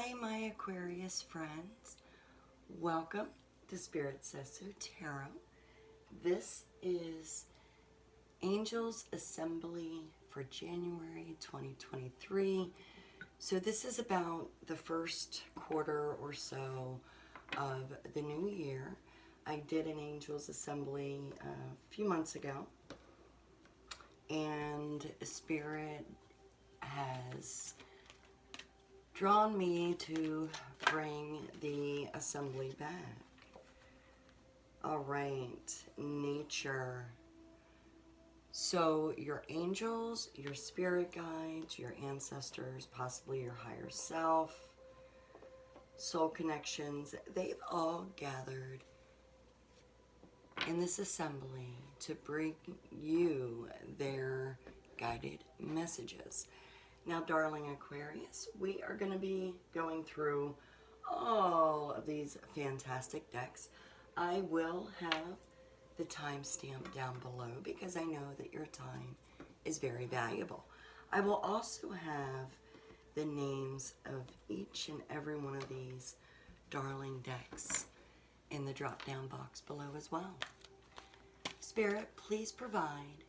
Hi, my Aquarius friends. Welcome to Spirit Says So Tarot. This is Angels Assembly for January 2023. So this is about the first quarter or so of the new year. I did an Angels Assembly a few months ago, and Spirit has drawn me to bring the assembly back. All right, nature. So your angels, your spirit guides, your ancestors, possibly your higher self, soul connections, they've all gathered in this assembly to bring you their guided messages. Now, darling Aquarius, we are going to be going through all of these fantastic decks. I will have the timestamp down below because I know that your time is very valuable. I will also have the names of each and every one of these darling decks in the drop-down box below as well. Spirit, please provide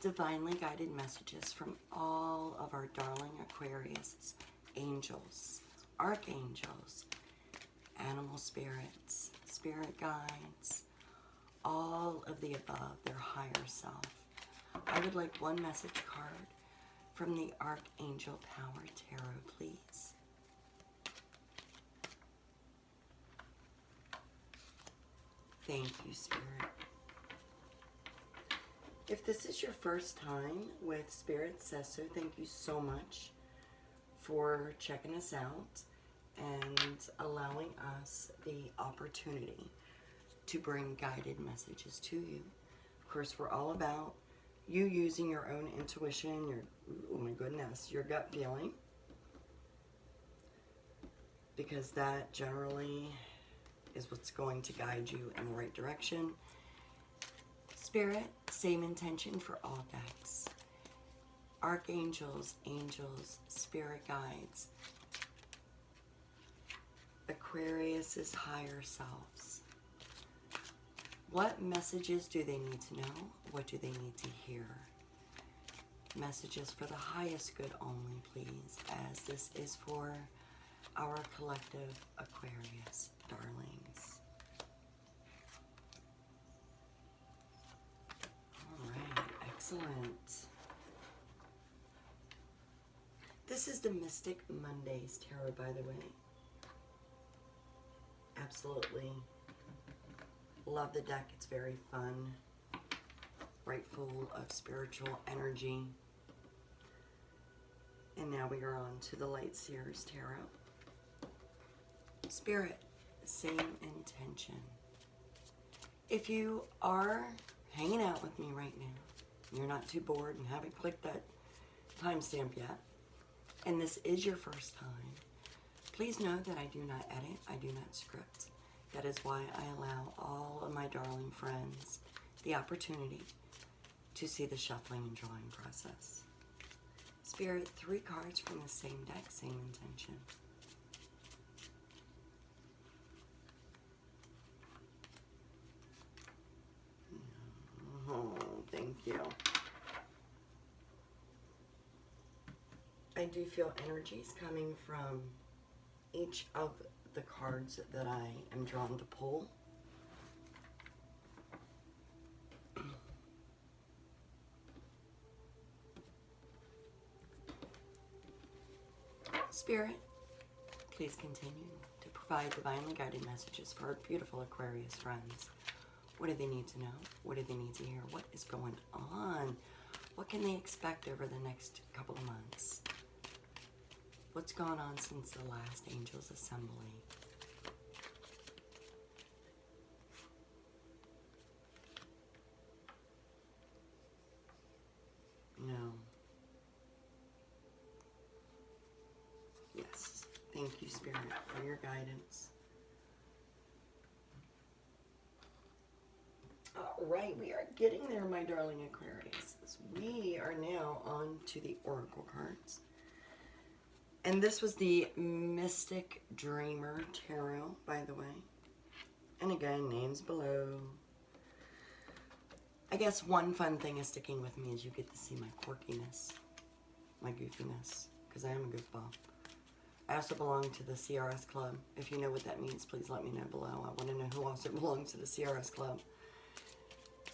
divinely guided messages from all of our darling Aquarius, angels, archangels, animal spirits, spirit guides, all of the above, their higher self. I would like one message card from the Archangel Power Tarot, please. Thank you, Spirit. If this is your first time with Spirit Says So, thank you so much for checking us out and allowing us the opportunity to bring guided messages to you. Of course, we're all about you using your own intuition, your, oh my goodness, your gut feeling, because that generally is what's going to guide you in the right direction. Spirit, same intention for all decks. Archangels, angels, spirit guides, Aquarius's higher selves. What messages do they need to know? What do they need to hear? Messages for the highest good only, please, as this is for our collective Aquarius darlings. All right, excellent. This is the Mystic Mondays Tarot, by the way. Absolutely love the deck. It's very fun, right full of spiritual energy. And now we are on to the Light Seers Tarot. Spirit, same intention. If you are hanging out with me right now, you're not too bored and haven't clicked that timestamp yet, and this is your first time, please know that I do not edit, I do not script. That is why I allow all of my darling friends the opportunity to see the shuffling and drawing process. Spirit, 3 cards from the same deck, same intention. Oh, thank you. I do feel energies coming from each of the cards that I am drawn to pull. Spirit, please continue to provide divinely guided messages for our beautiful Aquarius friends. What do they need to know? What do they need to hear? What is going on? What can they expect over the next couple of months? What's gone on since the last Angels Assembly? No. Yes. Thank you, Spirit, for your guidance. All right, we are getting there, my darling Aquarius. We are now on to the Oracle cards. And this was the Mystic Dreamer Tarot, by the way. And again, names below. I guess one fun thing is sticking with me is you get to see my quirkiness, my goofiness, because I am a goofball. I also belong to the CRS Club. If you know what that means, please let me know below. I want to know who also belongs to the CRS Club.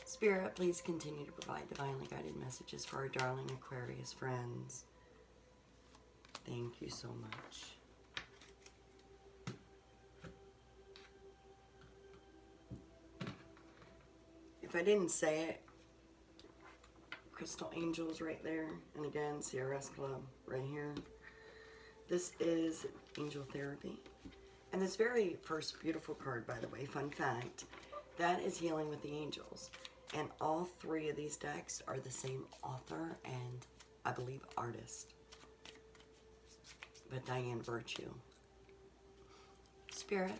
Spirit, please continue to provide divinely guided messages for our darling Aquarius friends. Thank you so much. If I didn't say it, Crystal Angels right there. And again, CRS Club right here. This is Angel Therapy. And this very first beautiful card, by the way, fun fact, that is Healing with the Angels. And all three of these decks are the same author and, I believe, artist. But Diane Virtue. Spirit,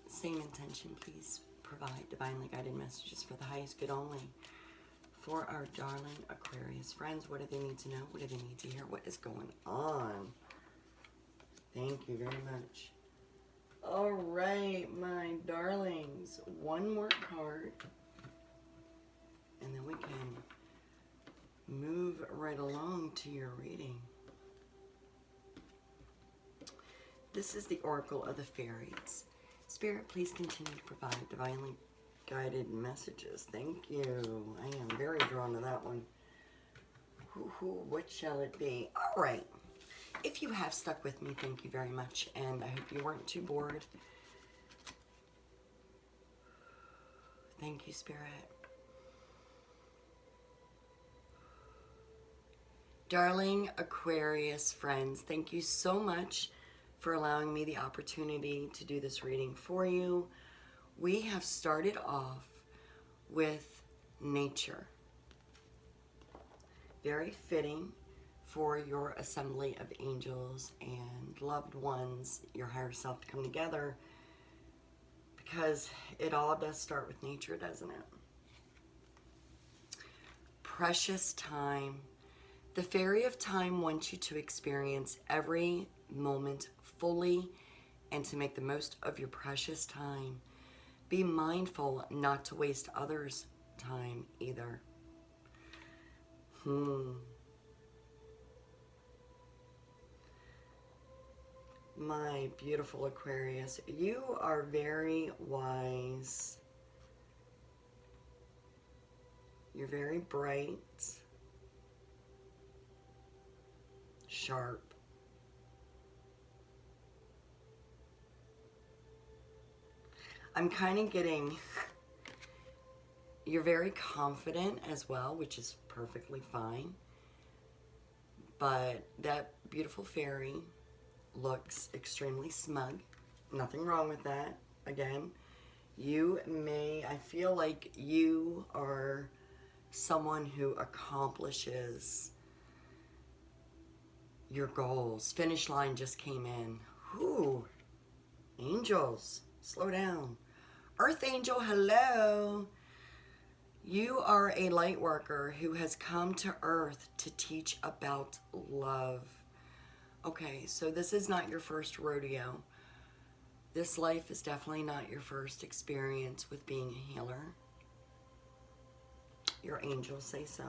same intention, please provide divinely guided messages for the highest good only. For our darling Aquarius friends, what do they need to know? What do they need to hear? What is going on? Thank you very much. All right, my darlings. One more card. And then we can move right along to your reading. This is the Oracle of the Fairies. Spirit, please continue to provide divinely guided messages. Thank you. I am very drawn to that one. What shall it be? All right. If you have stuck with me, thank you very much. And I hope you weren't too bored. Thank you, Spirit. Darling Aquarius friends, thank you so much for allowing me the opportunity to do this reading for you. We have started off with nature. Very fitting for your assembly of angels and loved ones, your higher self, to come together, because it all does start with nature, doesn't it? Precious time. The Fairy of Time wants you to experience every moment fully and to make the most of your precious time. Be mindful not to waste others' time either. My beautiful Aquarius, you are very wise. You're very bright, sharp. I'm kind of getting, you're very confident as well, which is perfectly fine. But that beautiful fairy looks extremely smug. Nothing wrong with that. Again, I feel like you are someone who accomplishes your goals. Finish line just came in. Whew. Angels, slow down. Earth Angel, hello. You are a light worker who has come to Earth to teach about love. Okay, so this is not your first rodeo. This life is definitely not your first experience with being a healer. Your angels say so.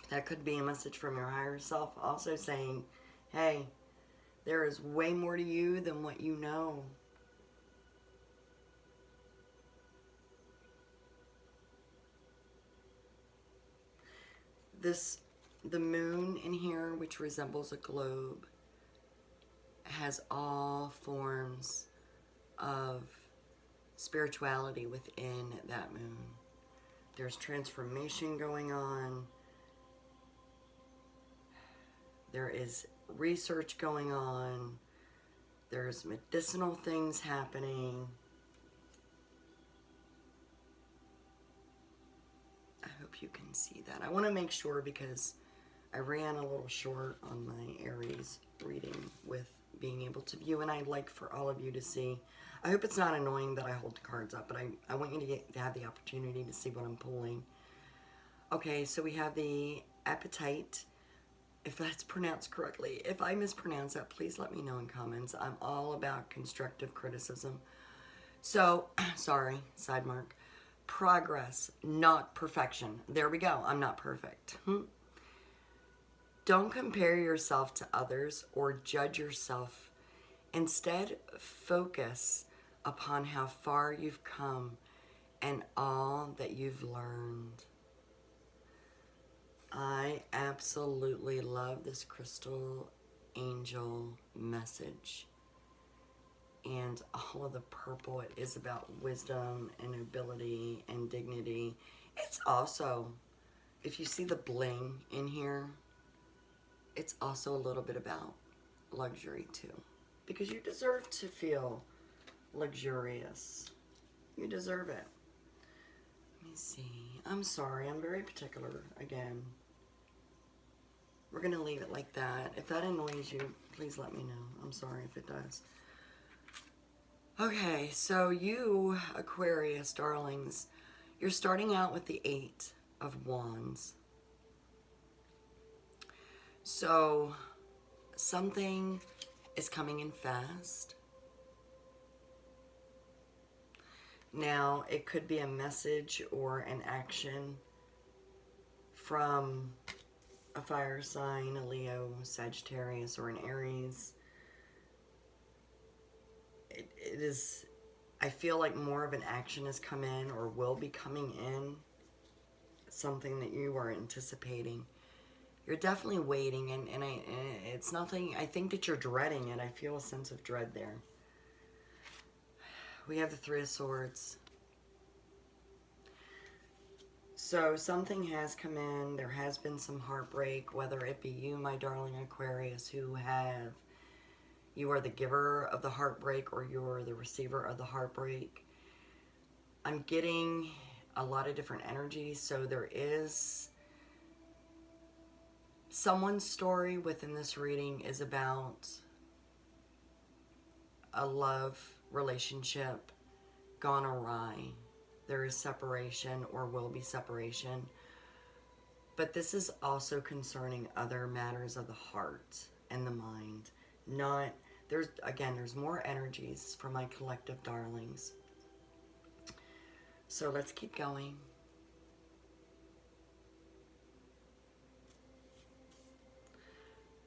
That could be a message from your higher self also saying, hey, there is way more to you than what you know. The moon in here, which resembles a globe, has all forms of spirituality within that moon. There's transformation going on. There is research going on. There's medicinal things happening. I hope you can see that. I want to make sure because I ran a little short on my Aries reading with being able to view, and I'd like for all of you to see. I hope it's not annoying that I hold the cards up, but I want you to have the opportunity to see what I'm pulling. Okay, so we have the appetite, if that's pronounced correctly. If I mispronounce that, please let me know in comments. I'm all about constructive criticism. So, sorry, side mark. Progress, not perfection. There we go. I'm not perfect. Don't compare yourself to others or judge yourself. Instead, focus upon how far you've come and all that you've learned. I absolutely love this crystal angel message. And all of the purple, it is about wisdom and ability and dignity. It's also, if you see the bling in here, it's also a little bit about luxury too. Because you deserve to feel luxurious. You deserve it. Let me see. I'm sorry, I'm very particular again. We're going to leave it like that. If that annoys you, please let me know. I'm sorry if it does. Okay, so you, Aquarius darlings, you're starting out with the 8 of Wands. So something is coming in fast. Now, it could be a message or an action from a fire sign, a Leo, Sagittarius, or an Aries. It is, I feel like more of an action has come in or will be coming in. Something that you are anticipating. You're definitely waiting, and it's nothing, I think that you're dreading it. I feel a sense of dread there. We have the 3 of Swords. So something has come in. There has been some heartbreak, whether it be you, my darling Aquarius, you are the giver of the heartbreak or you're the receiver of the heartbreak. I'm getting a lot of different energies. So there is someone's story within this reading is about a love relationship gone awry. There is separation or will be separation. But this is also concerning other matters of the heart and the mind. There's more energies for my collective darlings. So let's keep going.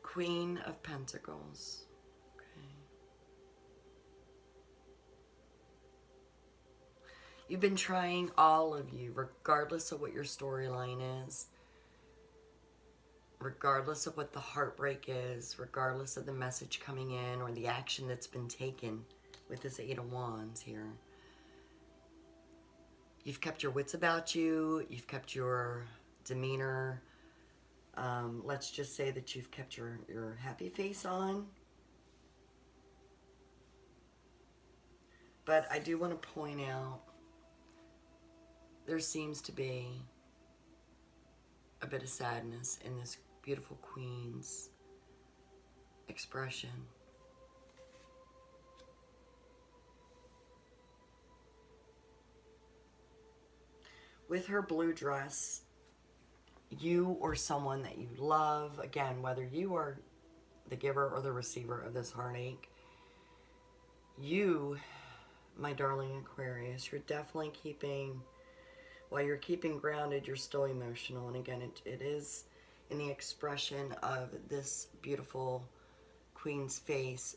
Queen of Pentacles. You've been trying, all of you, regardless of what your storyline is, regardless of what the heartbreak is, regardless of the message coming in or the action that's been taken with this 8 of Wands here. You've kept your wits about you. You've kept your demeanor. Let's just say that you've kept your happy face on. But I do want to point out, there seems to be a bit of sadness in this beautiful Queen's expression. With her blue dress, you or someone that you love, again, whether you are the giver or the receiver of this heartache, you, my darling Aquarius, you're definitely keeping, while you're keeping grounded, you're still emotional. And again, it is in the expression of this beautiful Queen's face,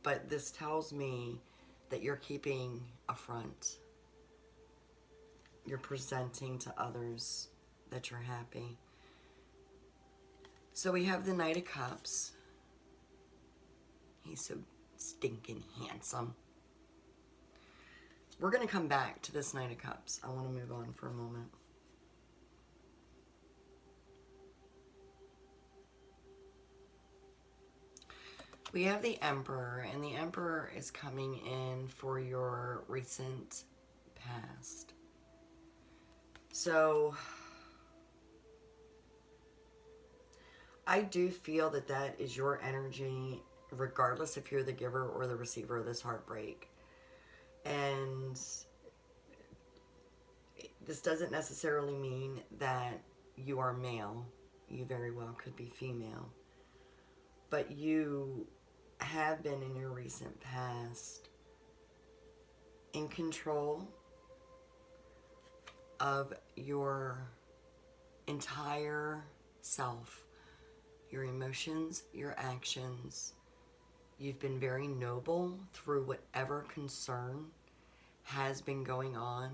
but this tells me that you're keeping a front. You're presenting to others that you're happy. So we have the Knight of Cups. He's so stinking handsome. We're going to come back to this Knight of Cups. I want to move on for a moment. We have the Emperor, and the Emperor is coming in for your recent past. So I do feel that that is your energy, regardless if you're the giver or the receiver of this heartbreak. And this doesn't necessarily mean that you are male. You very well could be female. But you have been in your recent past in control of your entire self, your emotions, your actions. You've been very noble through whatever concern has been going on,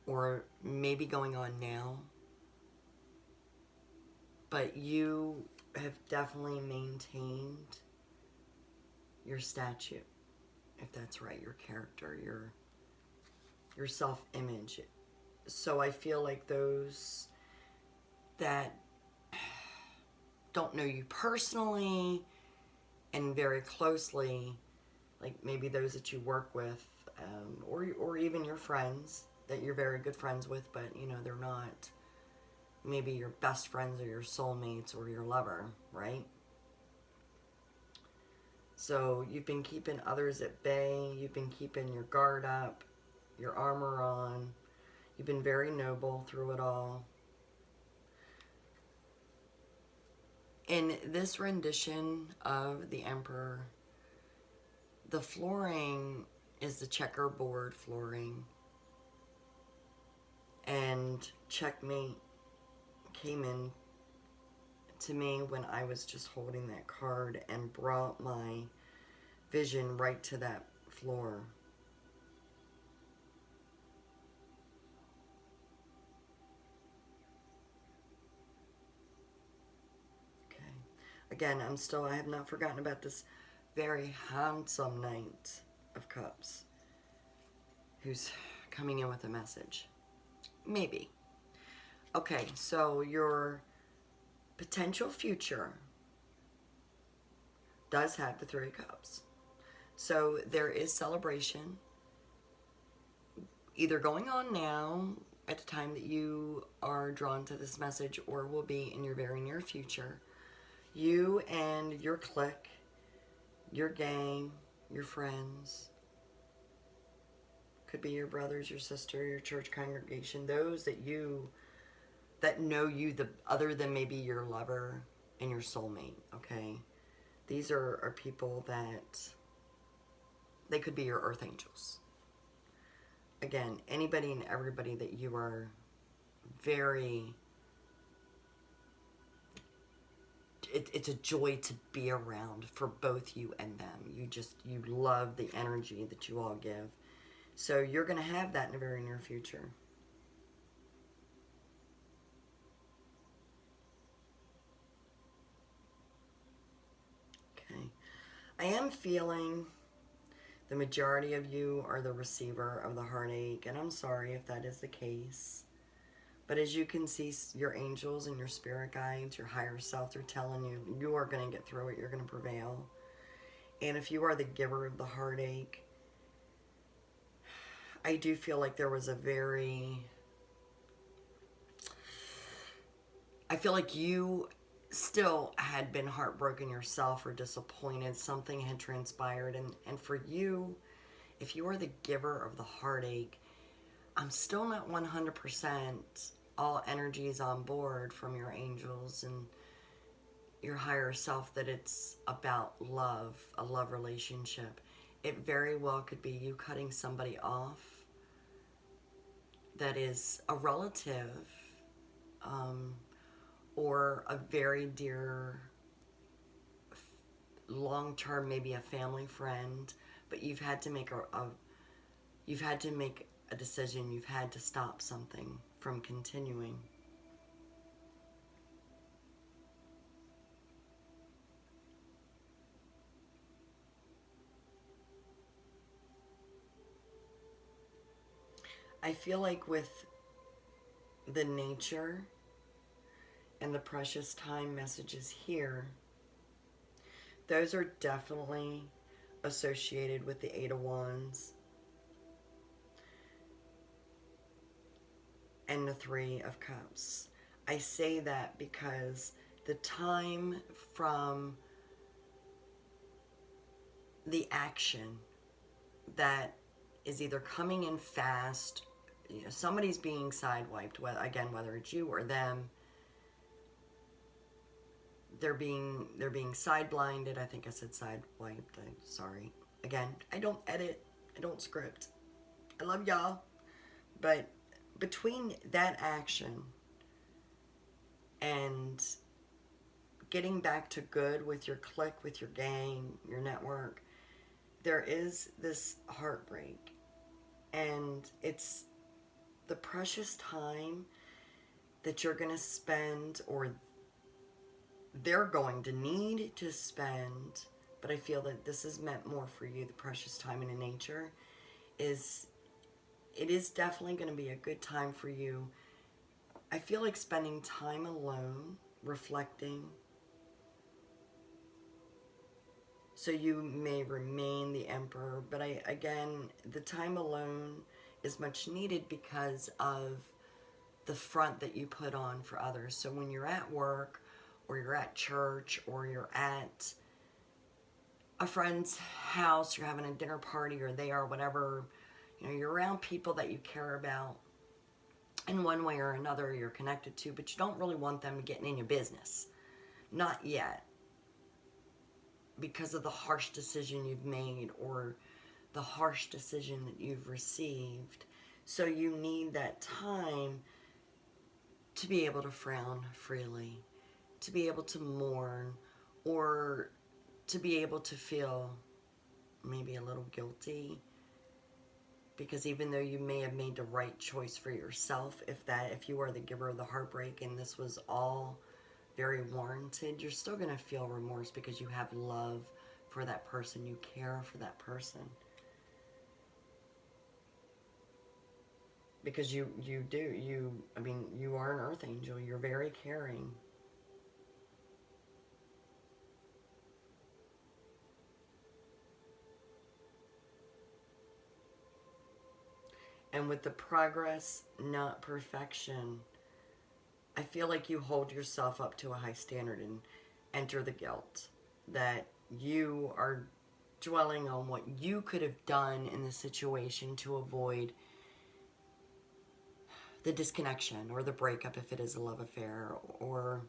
or maybe going on now. But you have definitely maintained your statue, if that's right, your character, your self-image. So I feel like those that don't know you personally and very closely, like maybe those that you work with, or even your friends that you're very good friends with, but you know, they're not maybe your best friends or your soulmates or your lover, right? So you've been keeping others at bay, you've been keeping your guard up, your armor on, you've been very noble through it all. In this rendition of the Emperor, the flooring is the checkerboard flooring, and checkmate came in to me when I was just holding that card and brought my vision right to that floor. Okay. Again, I have not forgotten about this very handsome Knight of Cups who's coming in with a message. Maybe. Okay, so your potential future does have the Three of Cups. So there is celebration either going on now at the time that you are drawn to this message, or will be in your very near future. You and your clique, your gang, your friends, could be your brothers, your sister, your church congregation, those that know you other than maybe your lover and your soulmate, okay? These are people that, they could be your earth angels. Again, anybody and everybody that you are very, it's a joy to be around for both you and them. You love the energy that you all give. So you're going to have that in the very near future. Okay. I am feeling the majority of you are the receiver of the heartache, and I'm sorry if that is the case. But as you can see, your angels and your spirit guides, your higher self, they're telling you, you are going to get through it, you're going to prevail. And if you are the giver of the heartache, I do feel like there was I feel like you still had been heartbroken yourself or disappointed. Something had transpired. And for you, if you are the giver of the heartache, I'm still not 100% all energies on board from your angels and your higher self that it's about love, a love relationship. It very well could be you cutting somebody off that is a relative, or a very dear, long-term, maybe a family friend, but you've had to make a decision. You've had to stop something from continuing. I feel like with the nature and the precious time messages here, those are definitely associated with the Eight of Wands and the Three of Cups. I say that because the time from the action that is either coming in fast, you know, somebody's being sidewiped, whether it's you or them, they're being side blinded. I think I said side wiped. I'm sorry. Again, I don't edit. I don't script. I love y'all. But between that action and getting back to good with your clique, with your gang, your network, there is this heartbreak. And it's the precious time that you're going to spend, or they're going to need to spend, but I feel that this is meant more for you, the precious time in nature, is it is definitely going to be a good time for you. I feel like spending time alone, reflecting, so you may remain the emperor, but again, the time alone is much needed because of the front that you put on for others. So when you're at work, or you're at church, or you're at a friend's house, you're having a dinner party, or they are, whatever, you know, you're around people that you care about in one way or another, you're connected to, but you don't really want them getting in your business. Not yet. Because of the harsh decision you've made, or the harsh decision that you've received. So you need that time to be able to frown freely, to be able to mourn, or to be able to feel maybe a little guilty, because even though you may have made the right choice for yourself, if you are the giver of the heartbreak and this was all very warranted, you're still going to feel remorse because you have love for that person, you care for that person. Because you are an earth angel, you're very caring. And with the progress, not perfection, I feel like you hold yourself up to a high standard and enter the guilt. That you are dwelling on what you could have done in the situation to avoid the disconnection or the breakup if it is a love affair, or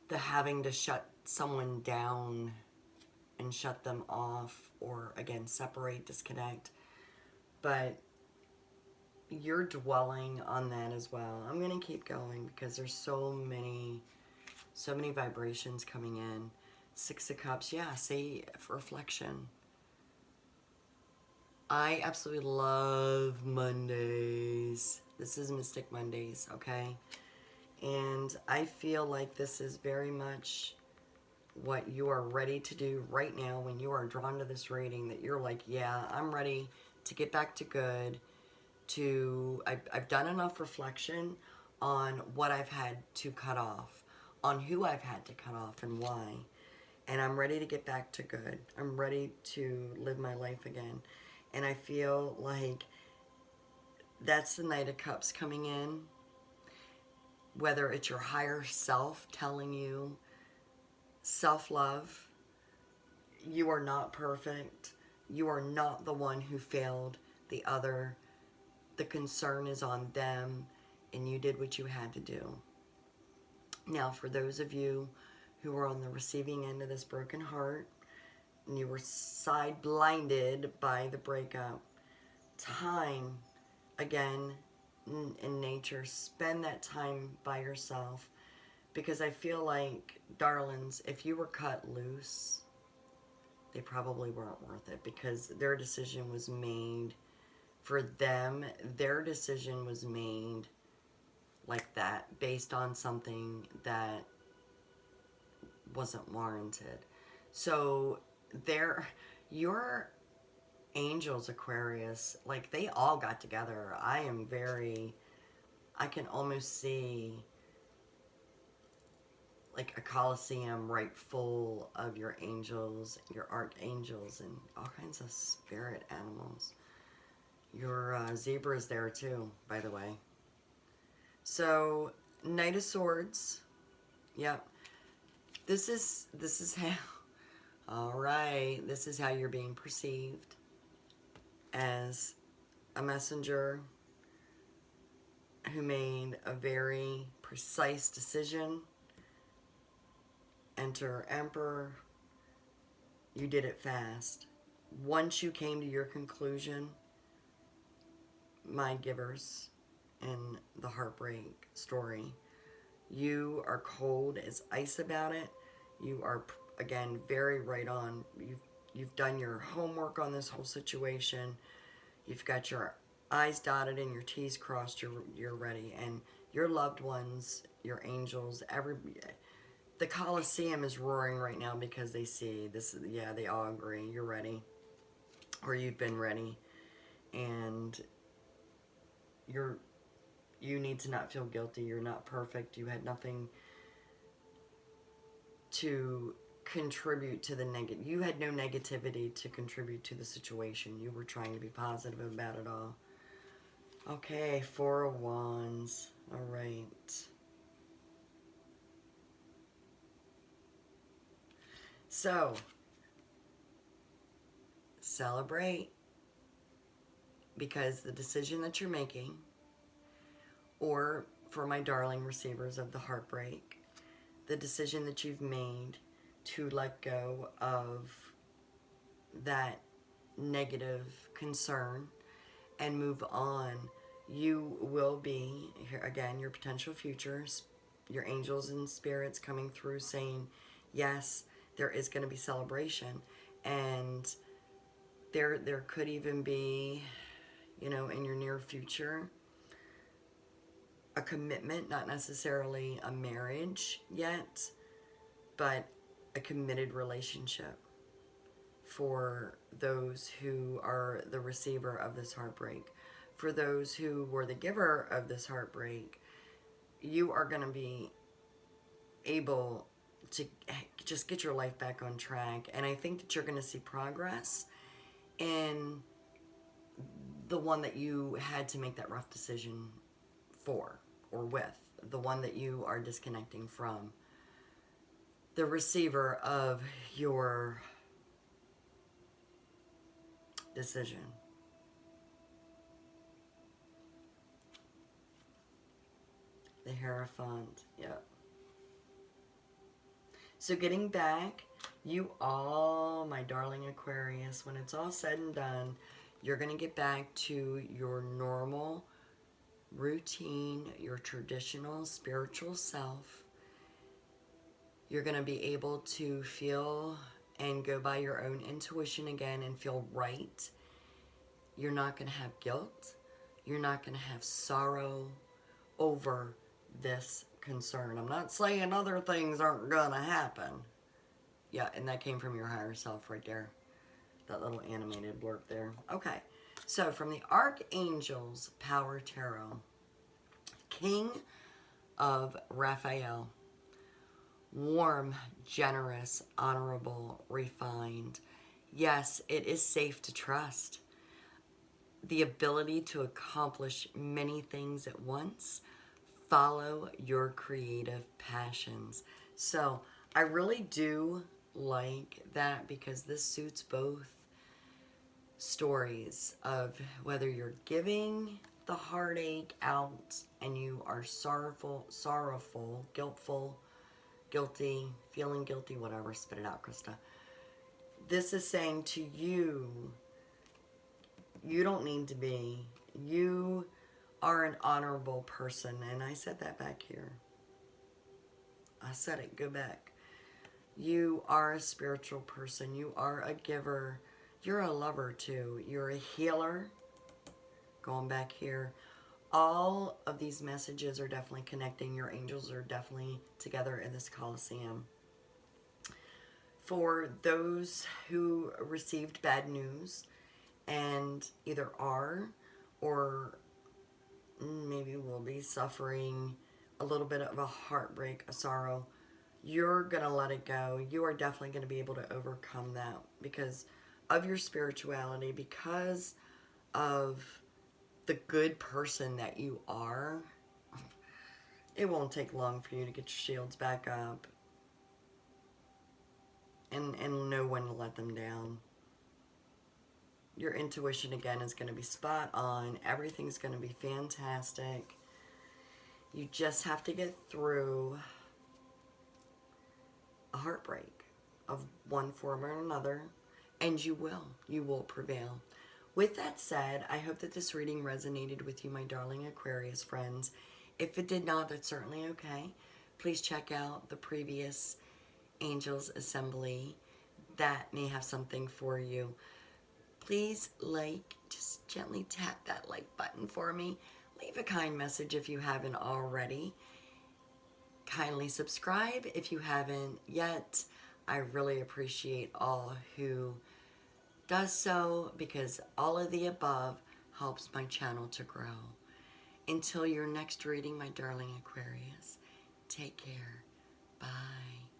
the having to shut someone down and shut them off, or again, separate, disconnect. But you're dwelling on that as well. I'm going to keep going because there's so many vibrations coming in. Six of Cups, yeah, say reflection. I absolutely love Mondays. This is Mystic Mondays, okay? And I feel like this is very much what you are ready to do right now when you are drawn to this reading, that you're like, yeah, I'm ready to get back to good. I've done enough reflection on what I've had to cut off, on who I've had to cut off and why. And I'm ready to get back to good. I'm ready to live my life again. And I feel like that's the Knight of Cups coming in. Whether it's your higher self telling you self-love, you are not perfect. You are not the one who failed the other. The concern is on them, and you did what you had to do. Now, for those of you who are on the receiving end of this broken heart, and you were side blinded by the breakup, time, again, in nature, spend that time by yourself, because I feel like, darlings, if you were cut loose, they probably weren't worth it, because their decision was made for them. Their decision was made like that, based on something that wasn't warranted. So your angels, Aquarius, like, they all got together. I can almost see like a coliseum right full of your angels, your archangels, and all kinds of spirit animals. Your zebra is there too, by the way. So, Knight of Swords. Yep. This is how, alright, this is how you're being perceived, as a messenger who made a very precise decision enter Emperor. You did it fast. Once you came to your conclusion, my givers in the heartbreak story, you are cold as ice about it. You are, again, very right on. You've done your homework on this whole situation. You've got your I's dotted and your T's crossed. You're ready. And your loved ones, your angels, the Colosseum is roaring right now because they see this. Yeah, they all agree. You're ready, or you've been ready, and you need to not feel guilty. You're not perfect. You had nothing to contribute to the negative. You had no negativity to contribute to the situation. You were trying to be positive about it all. Okay, Four of Wands. All right. So, celebrate, because the decision that you're making, or for my darling receivers of the heartbreak, the decision that you've made to let go of that negative concern and move on, you will be, here again, your potential futures, your angels and spirits coming through saying, yes, there is going to be celebration. And there could even be, you know, in your near future, a commitment, not necessarily a marriage yet, but a committed relationship for those who are the receiver of this heartbreak. For those who were the giver of this heartbreak, you are going to be able to just get your life back on track. And I think that you're going to see progress in the one that you had to make that rough decision for or with, the one that you are disconnecting from, the receiver of your decision. The Hierophant, yep. So getting back, you all, my darling Aquarius, when it's all said and done, you're going to get back to your normal routine, your traditional spiritual self. You're going to be able to feel and go by your own intuition again and feel right. You're not going to have guilt. You're not going to have sorrow over this concern. I'm not saying other things aren't going to happen. Yeah, and that came from your higher self right there. That little animated blurb there. Okay, so from the Archangel's Power Tarot, King of Raphael, warm, generous, honorable, refined. Yes, it is safe to trust. The ability to accomplish many things at once. Follow your creative passions. So I really do like that, because this suits both stories of whether you're giving the heartache out and you are sorrowful, guilty, feeling guilty, whatever, spit it out, Krista. This is saying to you, you don't need to be. You are an honorable person. And I said that back here. I said it, go back. You are a spiritual person. You are a giver. You're a lover too. You're a healer. Going back here. All of these messages are definitely connecting. Your angels are definitely together in this Colosseum. For those who received bad news and either are or maybe will be suffering a little bit of a heartbreak, a sorrow, you're going to let it go. You are definitely going to be able to overcome that because of your spirituality, because of the good person that you are. It won't take long for you to get your shields back up and know when to let them down. Your intuition, again, is going to be spot on. Everything's going to be fantastic. You just have to get through a heartbreak of one form or another, and you will prevail. With that said, I hope that this reading resonated with you, my darling Aquarius friends. If it did not, that's certainly okay. Please check out the previous Angels Assembly. That may have something for you. Please just gently tap that like button for me. Leave a kind message if you haven't already. Kindly subscribe if you haven't yet. I really appreciate all who does so, because all of the above helps my channel to grow. Until your next reading, my darling Aquarius, take care. Bye.